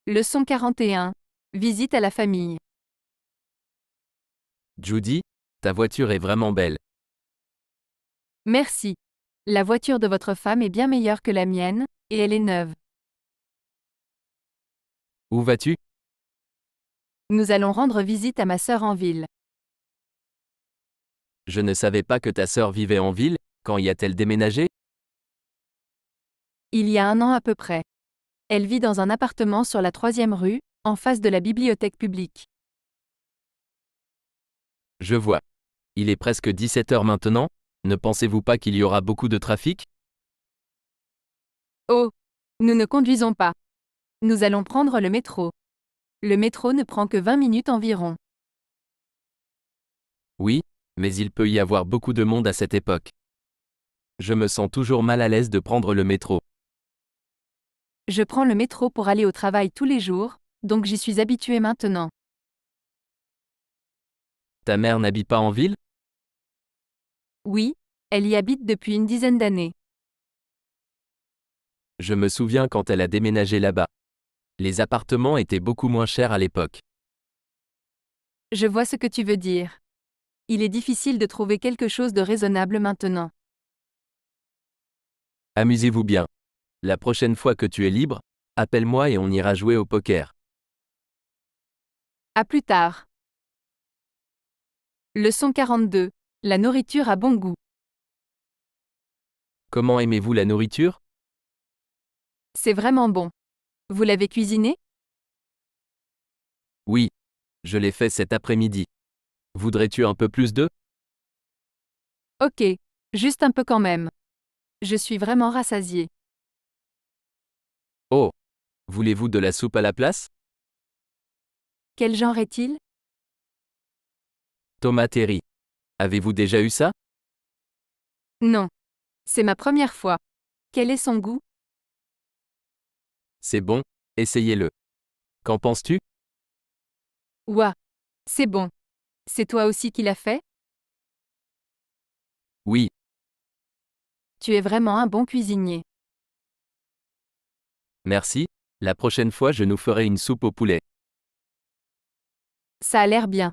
Leçon 41. Visite à la famille. Judy, ta voiture est vraiment belle. Merci. La voiture de votre femme est bien meilleure que la mienne, et elle est neuve. Où vas-tu? Nous allons rendre visite à ma sœur en ville. Je ne savais pas que ta sœur vivait en ville, quand y a-t-elle déménagé? Il y a 1 an à peu près. Elle vit dans un appartement sur la 3e rue, en face de la bibliothèque publique. Je vois. Il est presque 17 heures maintenant, ne pensez-vous pas qu'il y aura beaucoup de trafic? Oh! Nous ne conduisons pas. Nous allons prendre le métro. Le métro ne prend que 20 minutes environ. Oui, mais il peut y avoir beaucoup de monde à cette époque. Je me sens toujours mal à l'aise de prendre le métro. Je prends le métro pour aller au travail tous les jours, donc j'y suis habituée maintenant. Ta mère n'habite pas en ville? Oui, elle y habite depuis une dizaine d'années. Je me souviens quand elle a déménagé là-bas. Les appartements étaient beaucoup moins chers à l'époque. Je vois ce que tu veux dire. Il est difficile de trouver quelque chose de raisonnable maintenant. Amusez-vous bien. La prochaine fois que tu es libre, appelle-moi et on ira jouer au poker. À plus tard. Leçon 42. La nourriture a bon goût. Comment aimez-vous la nourriture? C'est vraiment bon. Vous l'avez cuisiné? Oui. Je l'ai fait cet après-midi. Voudrais-tu un peu plus de? Ok. Juste un peu quand même. Je suis vraiment rassasiée. Oh. Voulez-vous de la soupe à la place? Quel genre est-il? Tomate et riz. Avez-vous déjà eu ça? Non. C'est ma première fois. Quel est son goût? C'est bon, essayez-le. Qu'en penses-tu? Ouah. C'est bon. C'est toi aussi qui l'as fait? Oui, Tu es vraiment un bon cuisinier. merci. La prochaine fois je nous ferai une soupe au poulet. Ça a l'air bien.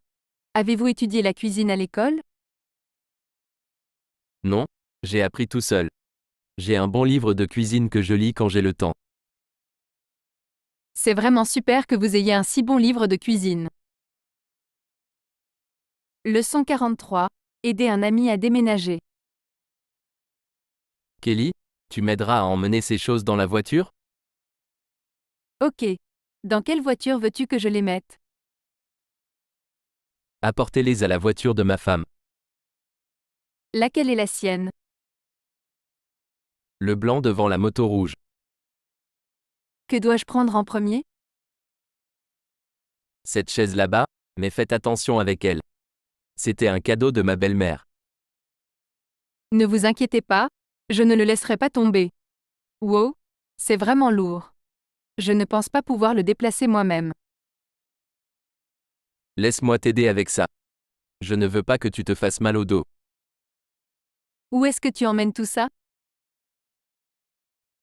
Avez-vous étudié la cuisine à l'école? Non, j'ai appris tout seul. J'ai un bon livre de cuisine que je lis quand j'ai le temps. C'est vraiment super que vous ayez un si bon livre de cuisine. Leçon 43. Aider un ami à déménager. Kelly, tu m'aideras à emmener ces choses dans la voiture? Ok. Dans quelle voiture veux-tu que je les mette? Apportez-les à la voiture de ma femme. Laquelle est la sienne? Le blanc devant la moto rouge. Que dois-je prendre en premier? Cette chaise là-bas, mais faites attention avec elle. C'était un cadeau de ma belle-mère. Ne vous inquiétez pas, je ne le laisserai pas tomber. Wow, c'est vraiment lourd. Je ne pense pas pouvoir le déplacer moi-même. Laisse-moi t'aider avec ça. Je ne veux pas que tu te fasses mal au dos. Où est-ce que tu emmènes tout ça?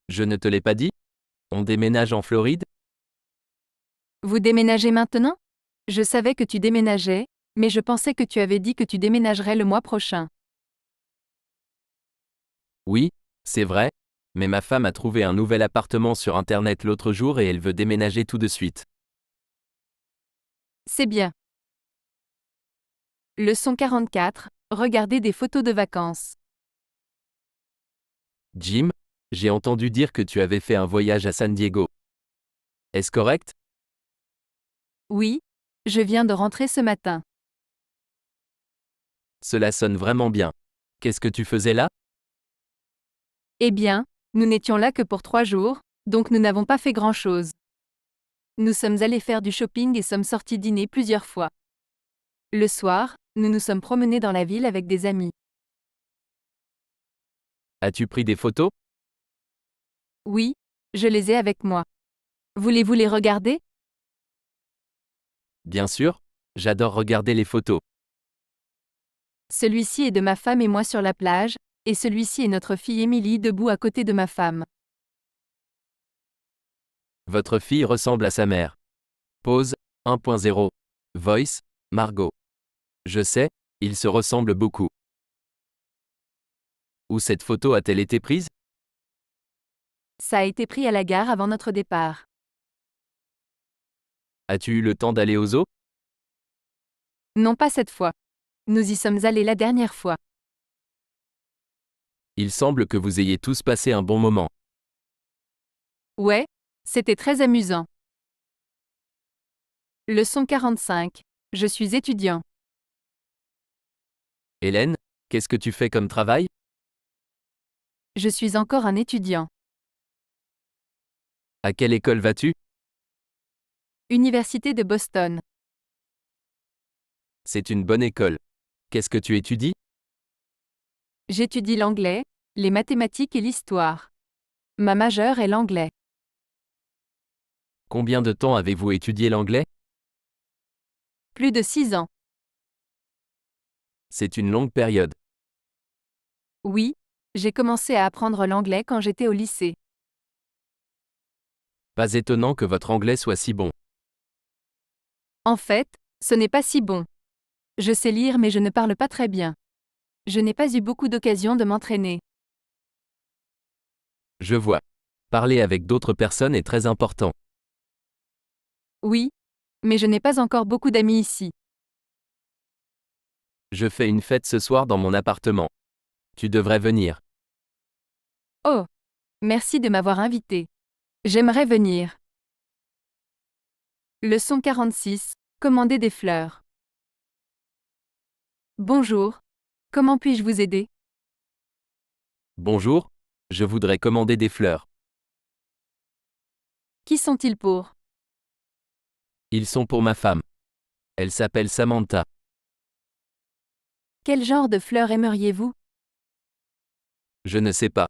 Je ne te l'ai pas dit? On déménage en Floride? Vous déménagez maintenant? Je savais que tu déménageais, mais je pensais que tu avais dit que tu déménagerais le mois prochain. Oui, c'est vrai, mais ma femme a trouvé un nouvel appartement sur Internet l'autre jour et elle veut déménager tout de suite. C'est bien. Leçon 44. Regardez des photos de vacances. Jim, j'ai entendu dire que tu avais fait un voyage à San Diego. Est-ce correct? Oui, je viens de rentrer ce matin. Cela sonne vraiment bien. Qu'est-ce que tu faisais là? Eh bien, nous n'étions là que pour 3 jours, donc nous n'avons pas fait grand-chose. Nous sommes allés faire du shopping et sommes sortis dîner plusieurs fois. Le soir, nous nous sommes promenés dans la ville avec des amis. As-tu pris des photos? Oui, je les ai avec moi. Voulez-vous les regarder? Bien sûr, j'adore regarder les photos. Celui-ci est de ma femme et moi sur la plage, et celui-ci est notre fille Émilie debout à côté de ma femme. Votre fille ressemble à sa mère. Pause 1.0. Voice, Margot. Je sais, ils se ressemblent beaucoup. Où cette photo a-t-elle été prise? Ça a été pris à la gare avant notre départ. As-tu eu le temps d'aller au zoo? Non, pas cette fois. Nous y sommes allés la dernière fois. Il semble que vous ayez tous passé un bon moment. Ouais, c'était très amusant. Leçon 45. Je suis étudiant. Hélène, qu'est-ce que tu fais comme travail? Je suis encore un étudiant. À quelle école vas-tu? Université de Boston. C'est une bonne école. Qu'est-ce que tu étudies? J'étudie l'anglais, les mathématiques et l'histoire. Ma majeure est l'anglais. Combien de temps avez-vous étudié l'anglais? Plus de 6 ans. C'est une longue période. Oui, j'ai commencé à apprendre l'anglais quand j'étais au lycée. Pas étonnant que votre anglais soit si bon. En fait, ce n'est pas si bon. Je sais lire mais je ne parle pas très bien. Je n'ai pas eu beaucoup d'occasions de m'entraîner. Je vois. Parler avec d'autres personnes est très important. Oui, mais je n'ai pas encore beaucoup d'amis ici. Je fais une fête ce soir dans mon appartement. Tu devrais venir. Oh, merci de m'avoir invité. J'aimerais venir. Leçon 46. Commander des fleurs. Bonjour. Comment puis-je vous aider? Bonjour, je voudrais commander des fleurs. Qui sont-ils pour? Ils sont pour ma femme. Elle s'appelle Samantha. Quel genre de fleurs aimeriez-vous? Je ne sais pas.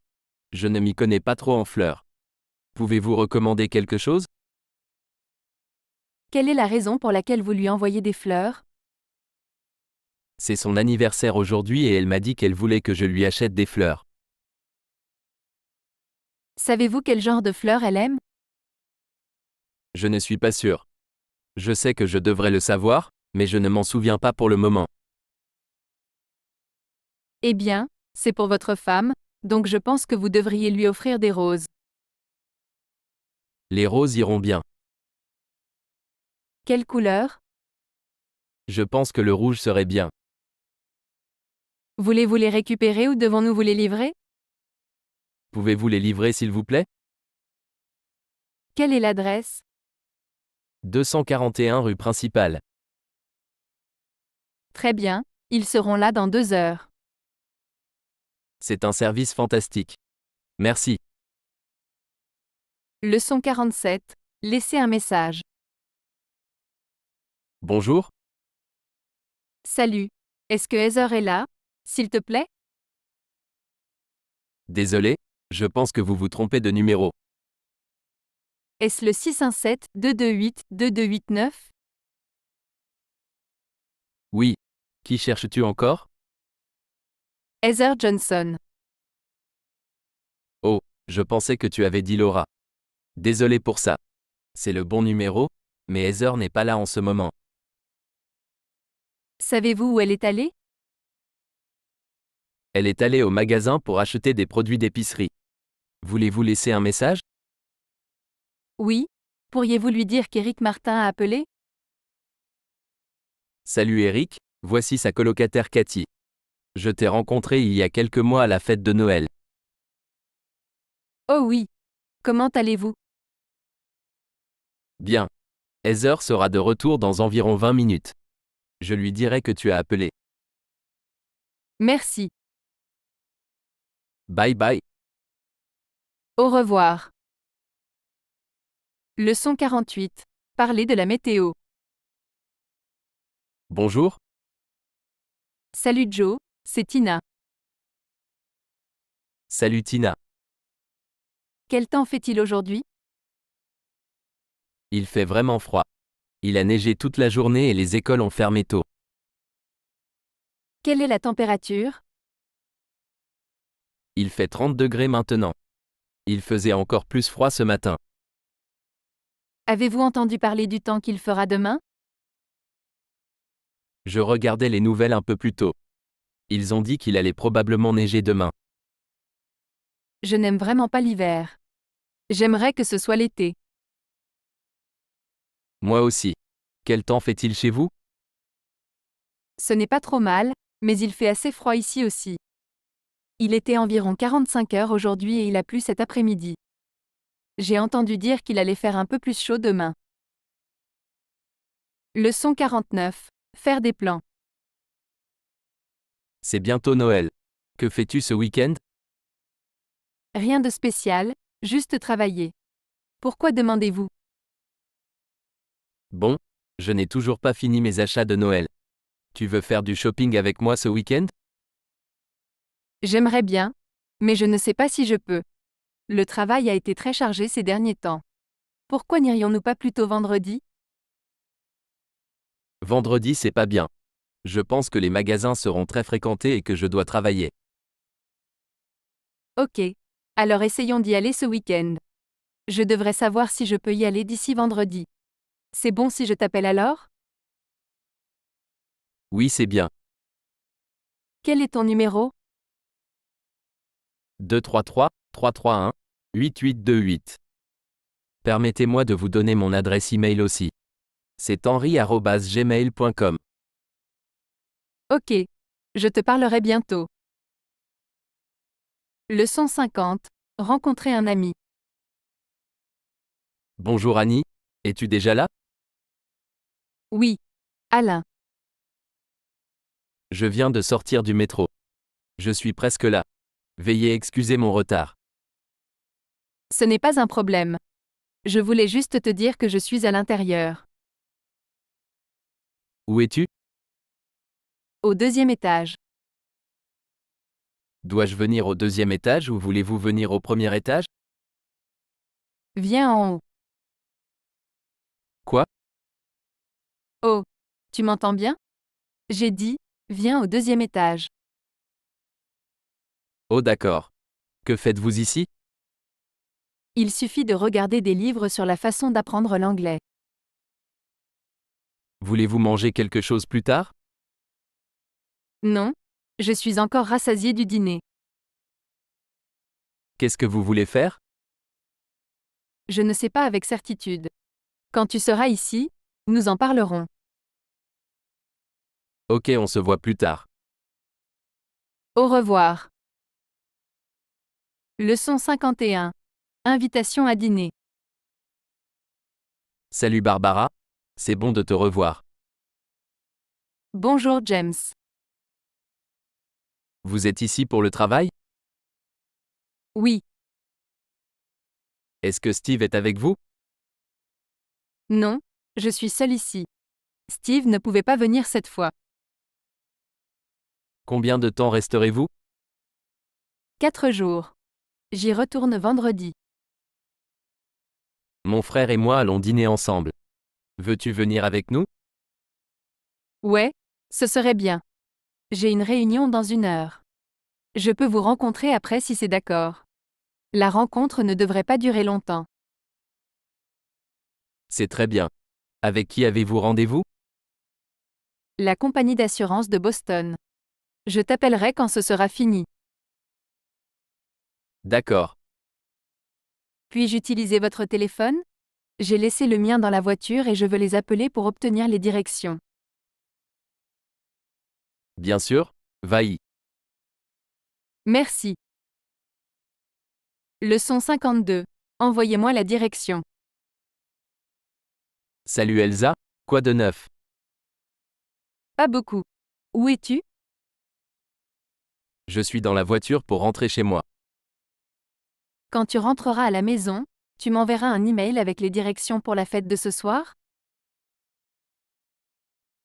Je ne m'y connais pas trop en fleurs. Pouvez-vous recommander quelque chose? Quelle est la raison pour laquelle vous lui envoyez des fleurs? C'est son anniversaire aujourd'hui et elle m'a dit qu'elle voulait que je lui achète des fleurs. Savez-vous quel genre de fleurs elle aime? Je ne suis pas sûr. Je sais que je devrais le savoir, mais je ne m'en souviens pas pour le moment. Eh bien, c'est pour votre femme, donc je pense que vous devriez lui offrir des roses. Les roses iront bien. Quelle couleur? Je pense que le rouge serait bien. Voulez-vous les récupérer ou devons-nous vous les livrer? Pouvez-vous les livrer s'il vous plaît? Quelle est l'adresse? 241 rue principale. Très bien, ils seront là dans 2 heures. C'est un service fantastique. Merci. Leçon 47. Laissez un message. Bonjour, Salut. Est-ce que Heather est là? S'il te plaît? désolé, je pense que vous vous trompez de numéro. Est-ce le 617-228-2289? Oui. Qui cherches-tu encore? Heather Johnson. Oh, je pensais que tu avais dit Laura. Désolé pour ça. C'est le bon numéro, mais Heather n'est pas là en ce moment. Savez-vous où elle est allée? Elle est allée au magasin pour acheter des produits d'épicerie. Voulez-vous laisser un message? Oui. Pourriez-vous lui dire qu'Éric Martin a appelé? Salut Eric, voici sa colocataire Cathy. Je t'ai rencontré il y a quelques mois à la fête de Noël. Oh oui. Comment allez-vous? Bien. Heather sera de retour dans environ 20 minutes. Je lui dirai que tu as appelé. Merci. Bye bye. Au revoir. Leçon 48. Parler de la météo. Bonjour, Salut Joe, c'est Tina. salut Tina. Quel temps fait-il aujourd'hui? Il fait vraiment froid. Il a neigé toute la journée et les écoles ont fermé tôt. Quelle est la température? Il fait 30 degrés maintenant. Il faisait encore plus froid ce matin. Avez-vous entendu parler du temps qu'il fera demain? Je regardais les nouvelles un peu plus tôt. Ils ont dit qu'il allait probablement neiger demain. Je n'aime vraiment pas l'hiver. J'aimerais que ce soit l'été. Moi aussi. Quel temps fait-il chez vous? Ce n'est pas trop mal, mais il fait assez froid ici aussi. Il était environ 45 heures aujourd'hui et il a plu cet après-midi. J'ai entendu dire qu'il allait faire un peu plus chaud demain. Leçon 49. Faire des plans. C'est bientôt Noël. Que fais-tu ce week-end? Rien de spécial, juste travailler. Pourquoi demandez-vous? Bon, je n'ai toujours pas fini mes achats de Noël. Tu veux faire du shopping avec moi ce week-end? J'aimerais bien, mais je ne sais pas si je peux. Le travail a été très chargé ces derniers temps. Pourquoi n'irions-nous pas plutôt vendredi? Vendredi, c'est pas bien. Je pense que les magasins seront très fréquentés et que je dois travailler. Ok. Alors essayons d'y aller ce week-end. Je devrais savoir si je peux y aller d'ici vendredi. C'est bon si je t'appelle alors? Oui, c'est bien. Quel est ton numéro? 233 331 8828. Permettez-moi de vous donner mon adresse email aussi. C'est henri@gmail.com. Ok. Je te parlerai bientôt. Leçon 50. Rencontrer un ami. Bonjour Annie, es-tu déjà là? Oui. Alain. Je viens de sortir du métro. Je suis presque là. Veuillez excuser mon retard. Ce n'est pas un problème. Je voulais juste te dire que je suis à l'intérieur. Où es-tu? Au deuxième étage. Dois-je venir au deuxième étage ou voulez-vous venir au premier étage? Viens en haut. Quoi? Oh. Tu m'entends bien? J'ai dit, viens au deuxième étage. Oh d'accord. Que faites-vous ici? Il suffit de regarder des livres sur la façon d'apprendre l'anglais. Voulez-vous manger quelque chose plus tard? Non. Je suis encore rassasié du dîner. Qu'est-ce que vous voulez faire? Je ne sais pas avec certitude. Quand tu seras ici, nous en parlerons. Ok, on se voit plus tard. Au revoir. Leçon 51. Invitation à dîner. Salut Barbara. C'est bon de te revoir. Bonjour James. Vous êtes ici pour le travail? Oui. Est-ce que Steve est avec vous? Non. Je suis seul ici. Steve ne pouvait pas venir cette fois. Combien de temps resterez-vous? 4 jours. J'y retourne vendredi. Mon frère et moi allons dîner ensemble. Veux-tu venir avec nous? Ouais. Ce serait bien. J'ai une réunion dans 1 heure. Je peux vous rencontrer après si c'est d'accord. La rencontre ne devrait pas durer longtemps. C'est très bien. Avec qui avez-vous rendez-vous? La compagnie d'assurance de Boston. Je t'appellerai quand ce sera fini. D'accord. Puis-je utiliser votre téléphone? J'ai laissé le mien dans la voiture et je veux les appeler pour obtenir les directions. Bien sûr, va-y. Merci. Leçon 52. Envoyez-moi la direction. Salut Elsa, quoi de neuf? Pas beaucoup. Où es-tu? Je suis dans la voiture pour rentrer chez moi. Quand tu rentreras à la maison, tu m'enverras un email avec les directions pour la fête de ce soir?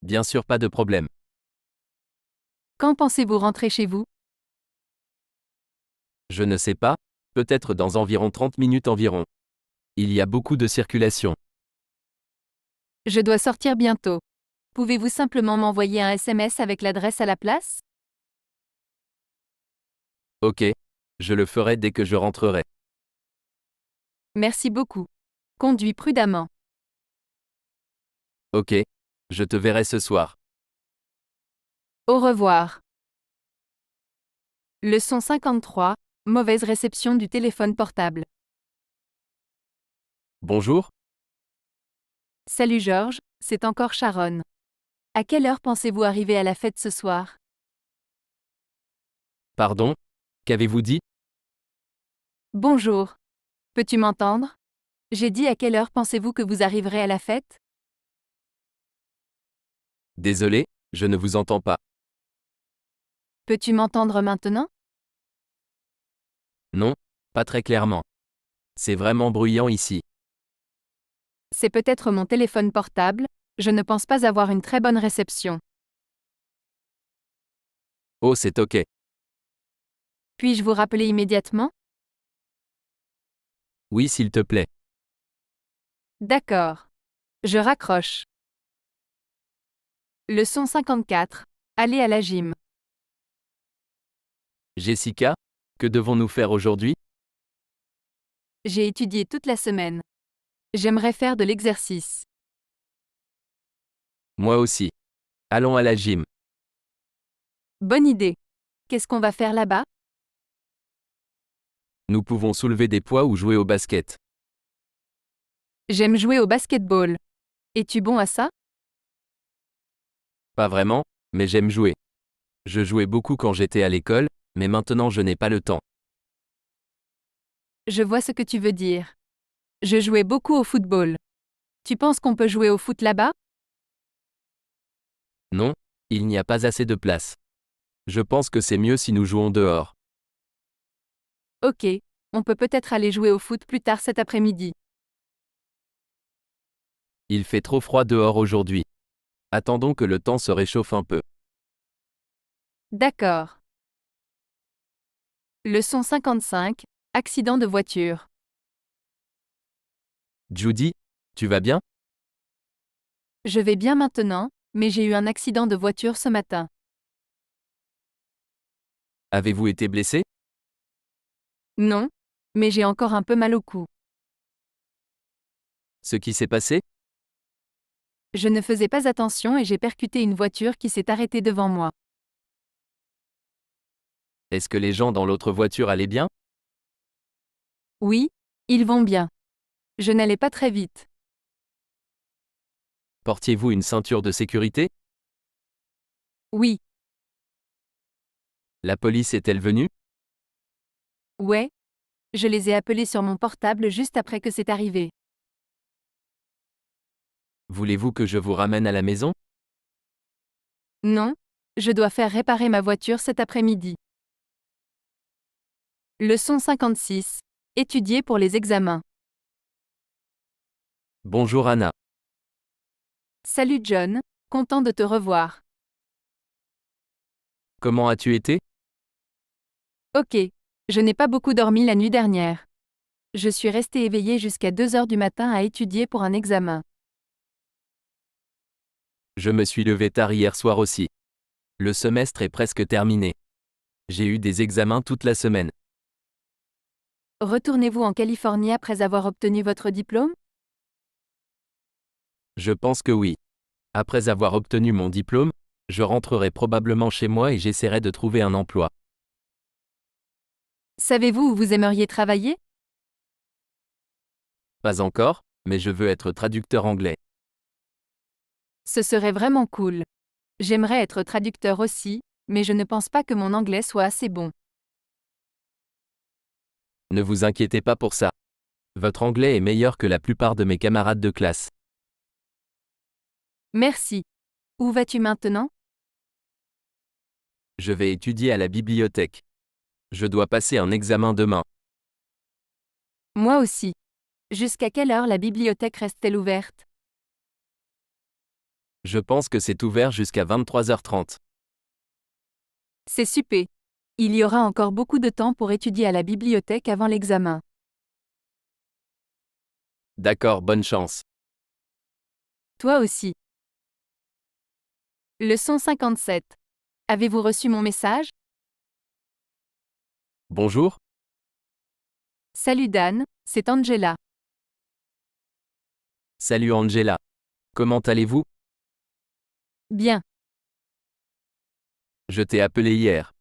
Bien sûr, pas de problème. Quand pensez-vous rentrer chez vous? Je ne sais pas, peut-être dans environ 30 minutes environ. Il y a beaucoup de circulation. Je dois sortir bientôt. Pouvez-vous simplement m'envoyer un SMS avec l'adresse à la place? Ok. Je le ferai dès que je rentrerai. Merci beaucoup. Conduis prudemment. Ok. Je te verrai ce soir. Au revoir. Leçon 53. Mauvaise réception du téléphone portable. Bonjour. Salut Georges, c'est encore Sharon. À quelle heure pensez-vous arriver à la fête ce soir? Pardon? Qu'avez-vous dit? Bonjour. Peux-tu m'entendre? J'ai dit à quelle heure pensez-vous que vous arriverez à la fête? Désolé, je ne vous entends pas. Peux-tu m'entendre maintenant? Non, pas très clairement. C'est vraiment bruyant ici. C'est peut-être mon téléphone portable, je ne pense pas avoir une très bonne réception. Oh, c'est ok. Puis-je vous rappeler immédiatement? Oui, s'il te plaît. D'accord. Je raccroche. Leçon 54. Aller à la gym. Jessica, que devons-nous faire aujourd'hui? J'ai étudié toute la semaine. J'aimerais faire de l'exercice. Moi aussi. Allons à la gym. Bonne idée. Qu'est-ce qu'on va faire là-bas? Nous pouvons soulever des poids ou jouer au basket. J'aime jouer au basketball. Es-tu bon à ça? Pas vraiment, mais j'aime jouer. Je jouais beaucoup quand j'étais à l'école, mais maintenant je n'ai pas le temps. Je vois ce que tu veux dire. Je jouais beaucoup au football. Tu penses qu'on peut jouer au foot là-bas? Non, il n'y a pas assez de place. Je pense que c'est mieux si nous jouons dehors. Ok, on peut peut-être aller jouer au foot plus tard cet après-midi. Il fait trop froid dehors aujourd'hui. Attendons que le temps se réchauffe un peu. D'accord. Leçon 55. Accident de voiture. Judy, tu vas bien? Je vais bien maintenant, mais j'ai eu un accident de voiture ce matin. Avez-vous été blessé? Non, mais j'ai encore un peu mal au cou. Ce qui s'est passé? Je ne faisais pas attention et j'ai percuté une voiture qui s'est arrêtée devant moi. Est-ce que les gens dans l'autre voiture allaient bien? Oui, ils vont bien. Je n'allais pas très vite. Portiez-vous une ceinture de sécurité? Oui, La police est-elle venue? ouais, je les ai appelés sur mon portable juste après que c'est arrivé. Voulez-vous que je vous ramène à la maison? Non, je dois faire réparer ma voiture cet après-midi. Leçon 56. Étudier pour les examens. Bonjour Anna. Salut John, content de te revoir. Comment as-tu été? Ok, je n'ai pas beaucoup dormi la nuit dernière. Je suis resté éveillé jusqu'à 2 heures du matin à étudier pour un examen. Je me suis levé tard hier soir aussi. Le semestre est presque terminé. J'ai eu des examens toute la semaine. Retournez-vous en Californie après avoir obtenu votre diplôme? Je pense que oui. Après avoir obtenu mon diplôme, je rentrerai probablement chez moi et j'essaierai de trouver un emploi. Savez-vous où vous aimeriez travailler? Pas encore, mais je veux être traducteur anglais. Ce serait vraiment cool. J'aimerais être traducteur aussi, mais je ne pense pas que mon anglais soit assez bon. Ne vous inquiétez pas pour ça. Votre anglais est meilleur que la plupart de mes camarades de classe. Merci. Où vas-tu maintenant? Je vais étudier à la bibliothèque. Je dois passer un examen demain. Moi aussi. Jusqu'à quelle heure la bibliothèque reste-t-elle ouverte? Je pense que c'est ouvert jusqu'à 23h30. C'est super. Il y aura encore beaucoup de temps pour étudier à la bibliothèque avant l'examen. D'accord, bonne chance. Toi aussi. Leçon 57. Avez-vous reçu mon message? Bonjour, Salut Dan, c'est Angela. salut Angela. Comment allez-vous? Bien. Je t'ai appelé hier.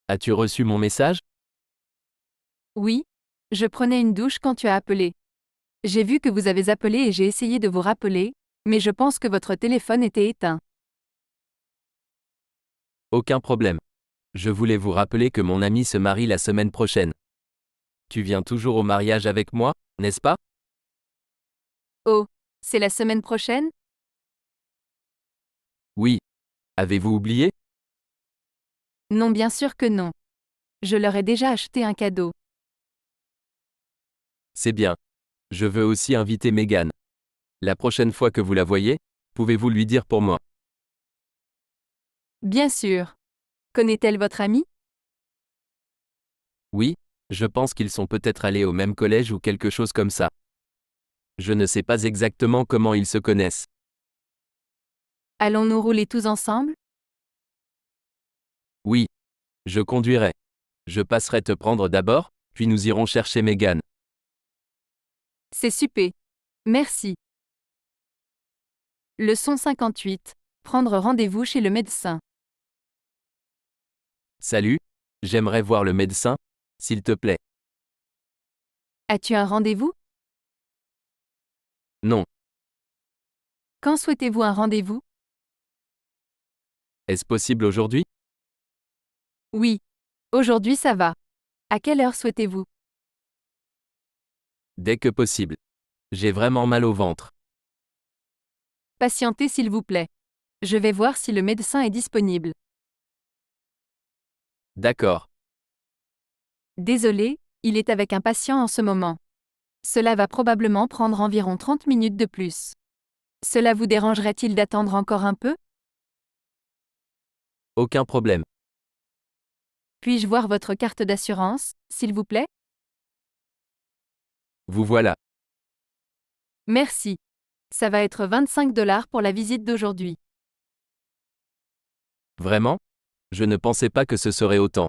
As-tu reçu mon message? Oui. Je prenais une douche quand tu as appelé. J'ai vu que vous avez appelé et j'ai essayé de vous rappeler, mais je pense que votre téléphone était éteint. Aucun problème. Je voulais vous rappeler que mon ami se marie la semaine prochaine. Tu viens toujours au mariage avec moi, n'est-ce pas? Oh, c'est la semaine prochaine? Oui. Avez-vous oublié? Non, bien sûr que non. Je leur ai déjà acheté un cadeau. C'est bien. Je veux aussi inviter Megan. La prochaine fois que vous la voyez, pouvez-vous lui dire pour moi? Bien sûr. Connaît-elle votre ami? Oui, je pense qu'ils sont peut-être allés au même collège ou quelque chose comme ça. Je ne sais pas exactement comment ils se connaissent. Allons-nous rouler tous ensemble? Oui. Je conduirai. Je passerai te prendre d'abord, puis nous irons chercher Megan. C'est super. Merci. Leçon 58. Prendre rendez-vous chez le médecin. Salut. J'aimerais voir le médecin, s'il te plaît. As-tu un rendez-vous? Non. Quand souhaitez-vous un rendez-vous? Est-ce possible aujourd'hui? Oui. Aujourd'hui ça va. À quelle heure souhaitez-vous? Dès que possible. J'ai vraiment mal au ventre. Patientez s'il vous plaît. Je vais voir si le médecin est disponible. D'accord. Désolé, il est avec un patient en ce moment. Cela va probablement prendre environ 30 minutes de plus. Cela vous dérangerait-il d'attendre encore un peu? Aucun problème. Puis-je voir votre carte d'assurance, s'il vous plaît? Vous voilà. Merci. Ça va être 25 $ pour la visite d'aujourd'hui. Vraiment? Je ne pensais pas que ce serait autant.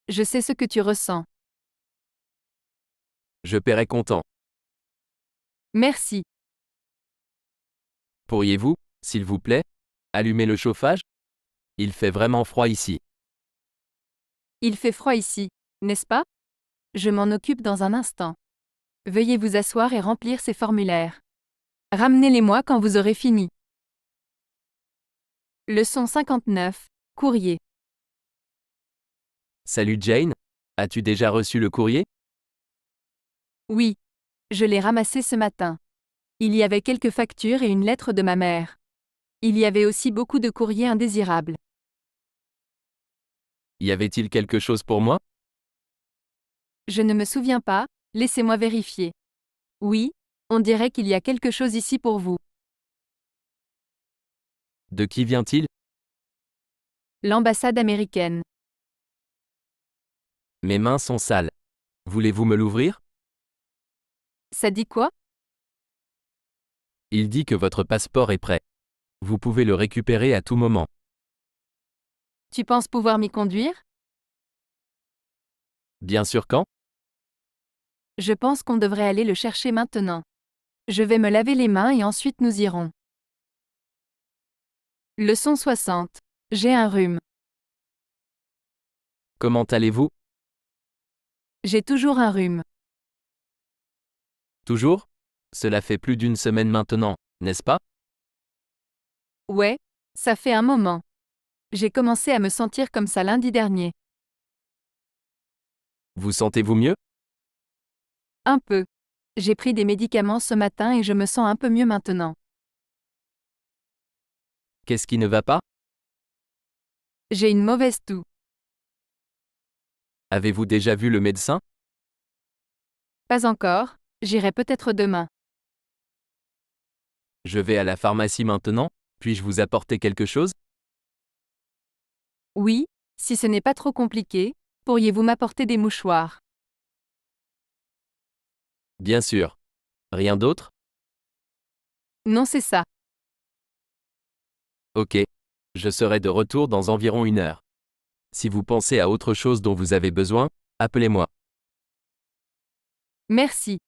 Je sais ce que tu ressens. Je paierai comptant. Merci. Pourriez-vous, s'il vous plaît, allumer le chauffage? Il fait vraiment froid ici. Il fait froid ici, n'est-ce pas? Je m'en occupe dans un instant. Veuillez vous asseoir et remplir ces formulaires. Ramenez-les-moi quand vous aurez fini. Leçon 59. Courrier. Salut Jane. As-tu déjà reçu le courrier? Oui. Je l'ai ramassé ce matin. Il y avait quelques factures et une lettre de ma mère. Il y avait aussi beaucoup de courriers indésirables. Y avait-il quelque chose pour moi? Je ne me souviens pas, laissez-moi vérifier. Oui, on dirait qu'il y a quelque chose ici pour vous. De qui vient-il? L'ambassade américaine. Mes mains sont sales. Voulez-vous me l'ouvrir? Ça dit quoi? Il dit que votre passeport est prêt. Vous pouvez le récupérer à tout moment. Tu penses pouvoir m'y conduire? Bien sûr quand? Je pense qu'on devrait aller le chercher maintenant. Je vais me laver les mains et ensuite nous irons. Leçon 60. J'ai un rhume. Comment allez-vous? J'ai toujours un rhume. Toujours? Cela fait plus d'une semaine maintenant, n'est-ce pas? Ouais, ça fait un moment. J'ai commencé à me sentir comme ça lundi dernier. Vous sentez-vous mieux? Un peu. J'ai pris des médicaments ce matin et je me sens un peu mieux maintenant. Qu'est-ce qui ne va pas? J'ai une mauvaise toux. Avez-vous déjà vu le médecin? Pas encore, j'irai peut-être demain. Je vais à la pharmacie maintenant, puis-je vous apporter quelque chose? Oui, si ce n'est pas trop compliqué, pourriez-vous m'apporter des mouchoirs? Bien sûr. Rien d'autre? Non, c'est ça. Ok. Je serai de retour dans environ 1 heure. Si vous pensez à autre chose dont vous avez besoin, appelez-moi. Merci.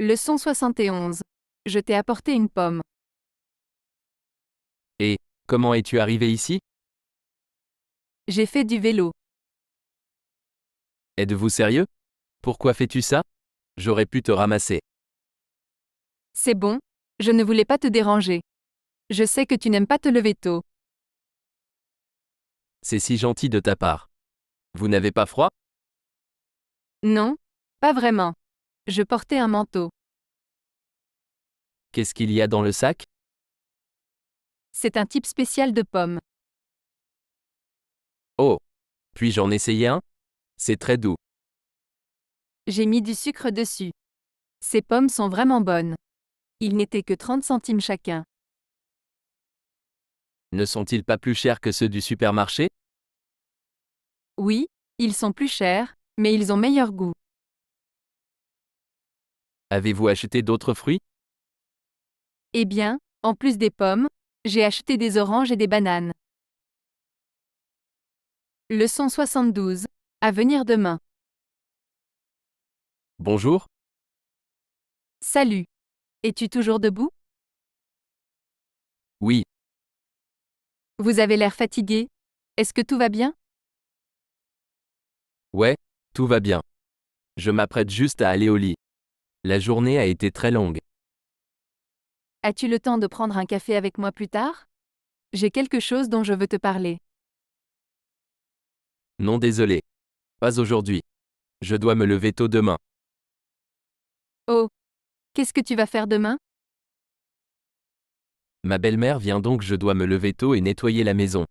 Leçon 71. Je t'ai apporté une pomme. Comment es-tu arrivé ici? J'ai fait du vélo. Êtes-vous sérieux? Pourquoi fais-tu ça? J'aurais pu te ramasser. C'est bon, je ne voulais pas te déranger. Je sais que tu n'aimes pas te lever tôt. C'est si gentil de ta part. Vous n'avez pas froid? Non, pas vraiment. Je portais un manteau. Qu'est-ce qu'il y a dans le sac? C'est un type spécial de pomme. Oh! Puis-je en essayer un? C'est très doux. J'ai mis du sucre dessus. Ces pommes sont vraiment bonnes. Ils n'étaient que 30 centimes chacun. Ne sont-ils pas plus chers que ceux du supermarché? Oui, ils sont plus chers, mais ils ont meilleur goût. Avez-vous acheté d'autres fruits? Eh bien, en plus des pommes, j'ai acheté des oranges et des bananes. Leçon 72. À venir demain. Bonjour? Salut. Es-tu toujours debout? Oui. Vous avez l'air fatigué. Est-ce que tout va bien? Ouais, tout va bien. Je m'apprête juste à aller au lit. La journée a été très longue. As-tu le temps de prendre un café avec moi plus tard? J'ai quelque chose dont je veux te parler. Non, désolé. Pas aujourd'hui. Je dois me lever tôt demain. Oh. Qu'est-ce que tu vas faire demain? Ma belle-mère vient donc, je dois me lever tôt et nettoyer la maison.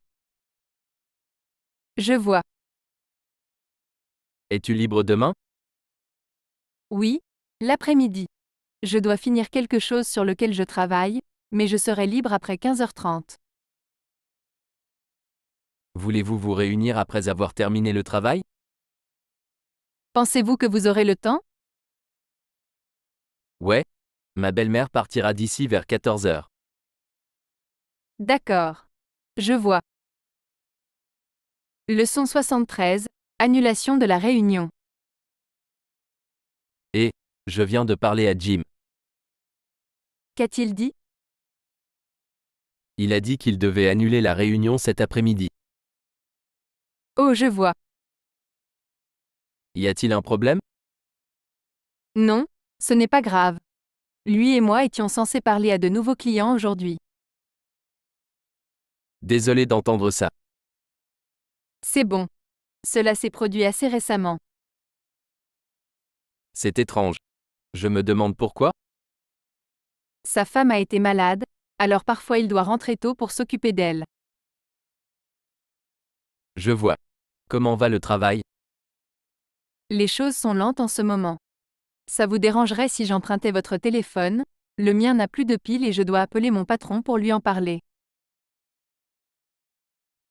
Je vois. Es-tu libre demain? Oui, l'après-midi. Je dois finir quelque chose sur lequel je travaille, mais je serai libre après 15h30. Voulez-vous vous réunir après avoir terminé le travail? Pensez-vous que vous aurez le temps? Ouais. Ma belle-mère partira d'ici vers 14 heures. D'accord. Je vois. Leçon 73. Annulation de la réunion. Et, je viens de parler à Jim. Qu'a-t-il dit? Il a dit qu'il devait annuler la réunion cet après-midi. Oh, je vois. Y a-t-il un problème? Non, ce n'est pas grave. Lui et moi étions censés parler à de nouveaux clients aujourd'hui. Désolé d'entendre ça. C'est bon. Cela s'est produit assez récemment. C'est étrange. Je me demande pourquoi? Sa femme a été malade, alors parfois il doit rentrer tôt pour s'occuper d'elle. Je vois. Comment va le travail? Les choses sont lentes en ce moment. Ça vous dérangerait si j'empruntais votre téléphone? Le mien n'a plus de pile et je dois appeler mon patron pour lui en parler.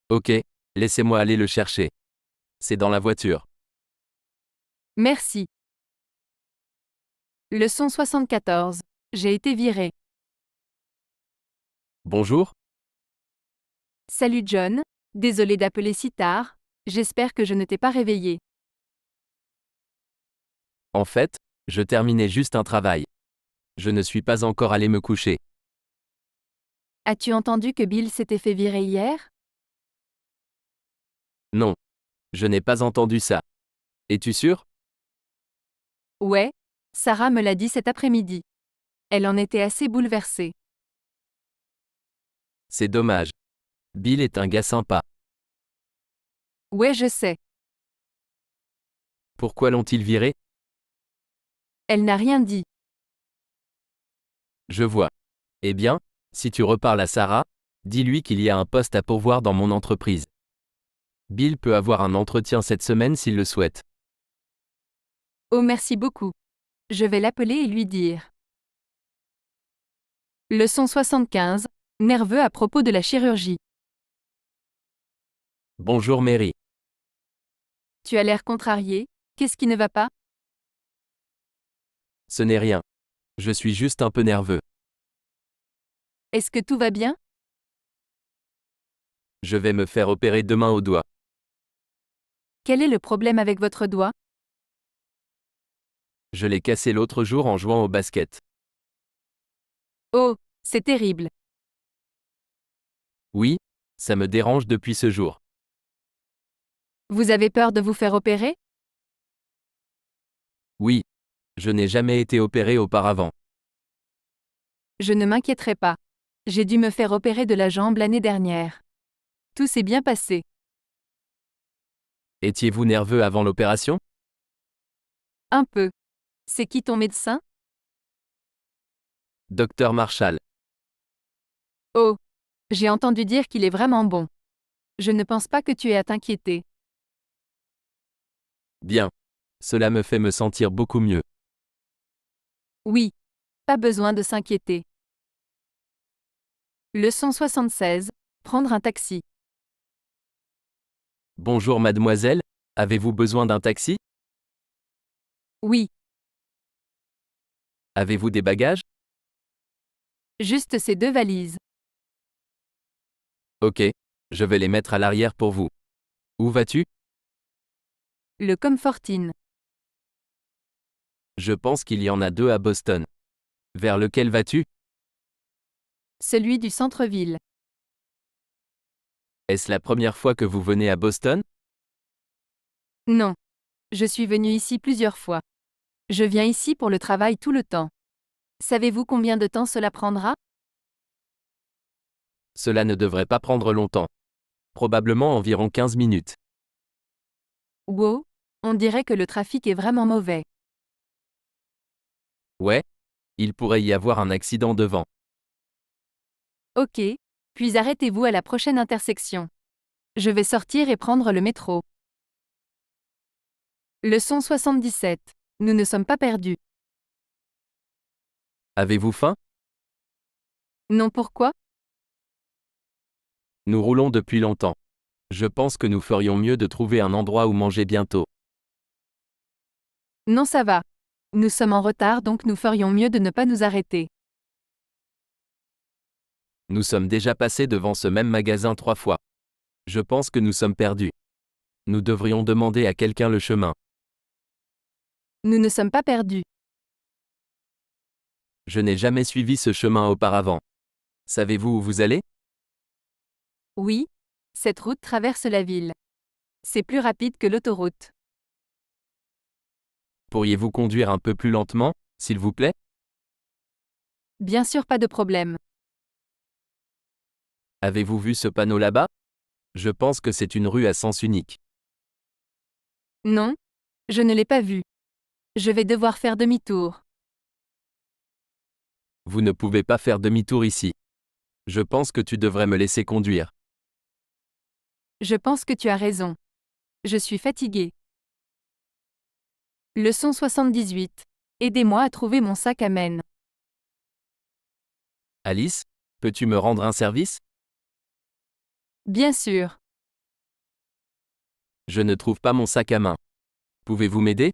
Ok, laissez-moi aller le chercher. C'est dans la voiture. Merci. Leçon 74. J'ai été viré. Bonjour? Salut John, désolé d'appeler si tard, j'espère que je ne t'ai pas réveillé. En fait, je terminais juste un travail. Je ne suis pas encore allé me coucher. As-tu entendu que Bill s'était fait virer hier? Non. Je n'ai pas entendu ça. Es-tu sûr? Ouais, Sarah me l'a dit cet après-midi. Elle en était assez bouleversée. C'est dommage. Bill est un gars sympa. Ouais, je sais. Pourquoi l'ont-ils viré? Elle n'a rien dit. Je vois. Eh bien, si tu reparles à Sarah, dis-lui qu'il y a un poste à pourvoir dans mon entreprise. Bill peut avoir un entretien cette semaine s'il le souhaite. Oh, merci beaucoup. Je vais l'appeler et lui dire. Leçon 75. Nerveux à propos de la chirurgie. Bonjour Mary. Tu as l'air contrarié, qu'est-ce qui ne va pas? Ce n'est rien. Je suis juste un peu nerveux. Est-ce que tout va bien? Je vais me faire opérer demain au doigt. Quel est le problème avec votre doigt? Je l'ai cassé l'autre jour en jouant au basket. Oh, c'est terrible. Oui, ça me dérange depuis ce jour. Vous avez peur de vous faire opérer? Oui. Je n'ai jamais été opéré auparavant. Je ne m'inquiéterai pas. J'ai dû me faire opérer de la jambe l'année dernière. Tout s'est bien passé. Étiez-vous nerveux avant l'opération? Un peu. C'est qui ton médecin? Docteur Marshall. Oh, j'ai entendu dire qu'il est vraiment bon. Je ne pense pas que tu aies à t'inquiéter. Bien. Cela me fait me sentir beaucoup mieux. Oui. Pas besoin de s'inquiéter. Leçon 76. Prendre un taxi. Bonjour mademoiselle, avez-vous besoin d'un taxi? Oui, Avez-vous des bagages? juste ces deux valises. Ok. Je vais les mettre à l'arrière pour vous. Où vas-tu? Le Comfortine. Je pense qu'il y en a deux à Boston. Vers lequel vas-tu? Celui du centre-ville. Est-ce la première fois que vous venez à Boston? Non. Je suis venu ici plusieurs fois. Je viens ici pour le travail tout le temps. Savez-vous combien de temps cela prendra? Cela ne devrait pas prendre longtemps. Probablement environ 15 minutes. Wow, on dirait que le trafic est vraiment mauvais. Ouais. Il pourrait y avoir un accident devant. Ok, puis arrêtez-vous à la prochaine intersection. Je vais sortir et prendre le métro. Leçon 77. Nous ne sommes pas perdus. Avez-vous faim? Non, pourquoi? Nous roulons depuis longtemps. Je pense que nous ferions mieux de trouver un endroit où manger bientôt. Non, ça va. Nous sommes en retard donc nous ferions mieux de ne pas nous arrêter. Nous sommes déjà passés devant ce même magasin 3 fois. Je pense que nous sommes perdus. Nous devrions demander à quelqu'un le chemin. Nous ne sommes pas perdus. Je n'ai jamais suivi ce chemin auparavant. Savez-vous où vous allez? Oui, cette route traverse la ville. C'est plus rapide que l'autoroute. Pourriez-vous conduire un peu plus lentement, s'il vous plaît? Bien sûr, pas de problème. Avez-vous vu ce panneau là-bas? Je pense que c'est une rue à sens unique. Non, je ne l'ai pas vu. Je vais devoir faire demi-tour. Vous ne pouvez pas faire demi-tour ici. Je pense que tu devrais me laisser conduire. Je pense que tu as raison. Je suis fatigué. Leçon 78. Aidez-moi à trouver mon sac à mène. Alice, peux-tu me rendre un service? Bien sûr. Je ne trouve pas mon sac à main. Pouvez-vous m'aider?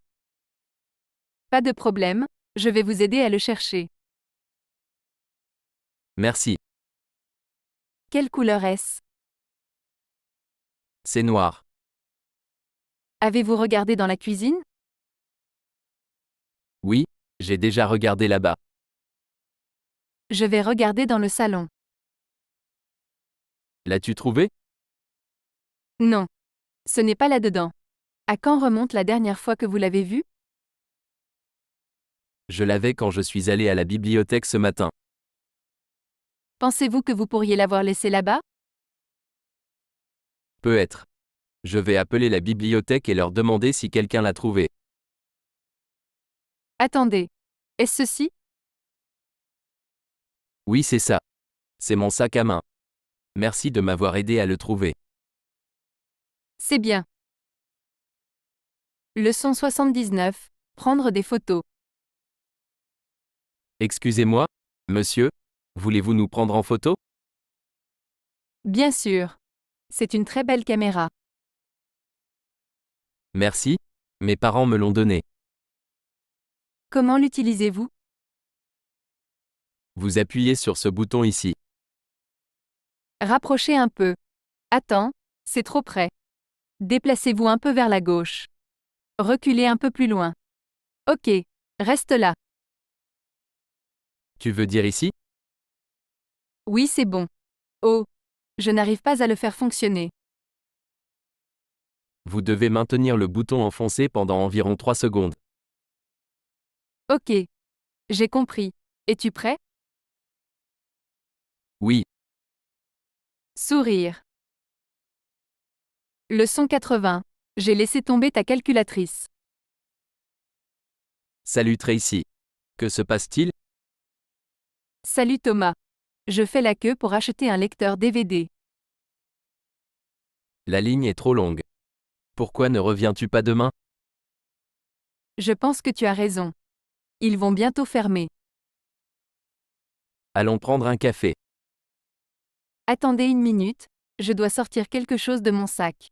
Pas de problème, je vais vous aider à le chercher. Merci. Quelle couleur est-ce? C'est noir. Avez-vous regardé dans la cuisine? Oui, j'ai déjà regardé là-bas. Je vais regarder dans le salon. L'as-tu trouvé? Non. Ce n'est pas là-dedans. À quand remonte la dernière fois que vous l'avez vu? Je l'avais quand je suis allé à la bibliothèque ce matin. Pensez-vous que vous pourriez l'avoir laissé là-bas? Peut-être. Je vais appeler la bibliothèque et leur demander si quelqu'un l'a trouvé. Attendez. Est-ce ceci? Oui, c'est ça. C'est mon sac à main. Merci de m'avoir aidé à le trouver. C'est bien. Leçon 79. Prendre des photos. Excusez-moi, monsieur, voulez-vous nous prendre en photo? Bien sûr. C'est une très belle caméra. Merci, mes parents me l'ont donné. Comment l'utilisez-vous? Vous appuyez sur ce bouton ici. Rapprochez un peu. Attends, c'est trop près. Déplacez-vous un peu vers la gauche. Reculez un peu plus loin. OK. Reste là. Tu veux dire ici? Oui, c'est bon. Oh, je n'arrive pas à le faire fonctionner. Vous devez maintenir le bouton enfoncé pendant environ 3 secondes. Ok. J'ai compris. Es-tu prêt? Oui, Sourire. Leçon 80. J'ai laissé tomber ta calculatrice. salut Tracy. Que se passe-t-il? Salut Thomas. Je fais la queue pour acheter un lecteur DVD. La ligne est trop longue. Pourquoi ne reviens-tu pas demain? Je pense que tu as raison. Ils vont bientôt fermer. Allons prendre un café. Attendez une minute, je dois sortir quelque chose de mon sac.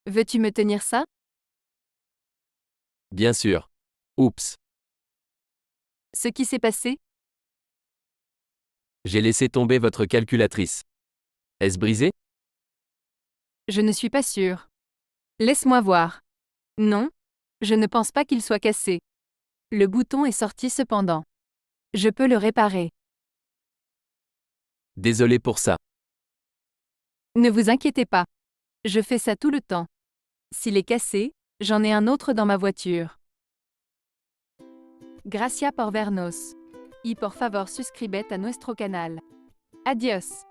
Veux-tu me tenir ça? Bien sûr. Oups, Ce qui s'est passé? j'ai laissé tomber votre calculatrice. Est-ce brisé? Je ne suis pas sûre. Laisse-moi voir. Non, je ne pense pas qu'il soit cassé. Le bouton est sorti cependant. Je peux le réparer. Désolé pour ça. Ne vous inquiétez pas. Je fais ça tout le temps. S'il est cassé, j'en ai un autre dans ma voiture. Gracias por vernos. Y por favor suscribete a nuestro canal. Adiós.